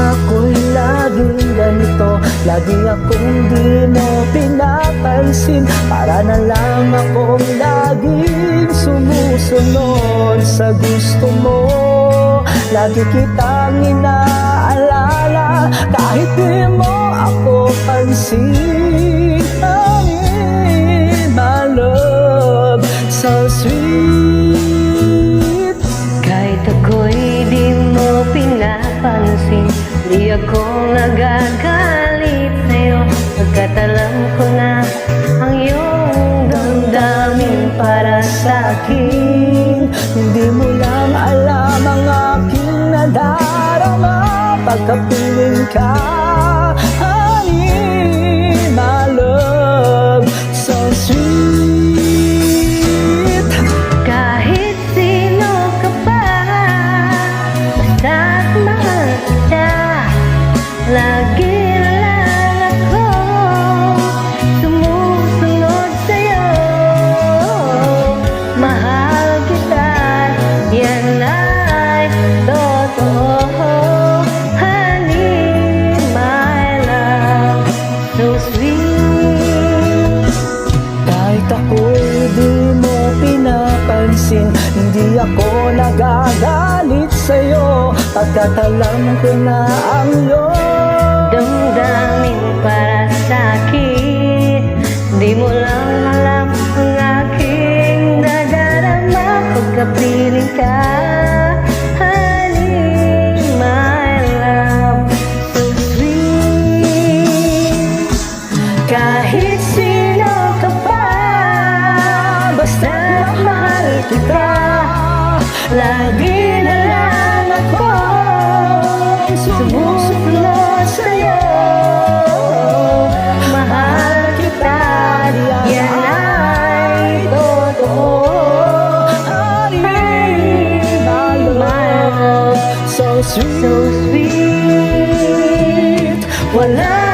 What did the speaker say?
ako'y laging ganito, lagi akong di mo pinapansin. Para na lang akong laging sumusunod sa gusto mo. Lagi kitang inaalala kahit di mo ako pansin. Honey, my love, so sweet. Kahit ako'y di mo pinapansin, di ako nagagalit sa'yo, pagkat alam ko na ang iyong damdamin para sa'kin. Hindi mo lang alam ang aking nadarama pagkapiling ka. Honey, my love, so sweet. Kahit sino ka pa, basta't mahal kita, lagi lang ako sumusunod sa'yo. Mahal kita, yan ay totoo. Honey, my love, so sweet. Kahit ako'y di mo pinapansin, hindi ako nagagalit sa'yo, pagkat alam ko na ang iyong damdamin para sa'kin. Di mo lang alam ang aking nadarama pagkapiling ka. Honey, my love, so sweet. Kahit sino ka pa, basta mahal kita, lagi na lang ako sumusunod sa'yo. Mahal kita, yan ay totoo. Honey, my love, so sweet. So sweet, wala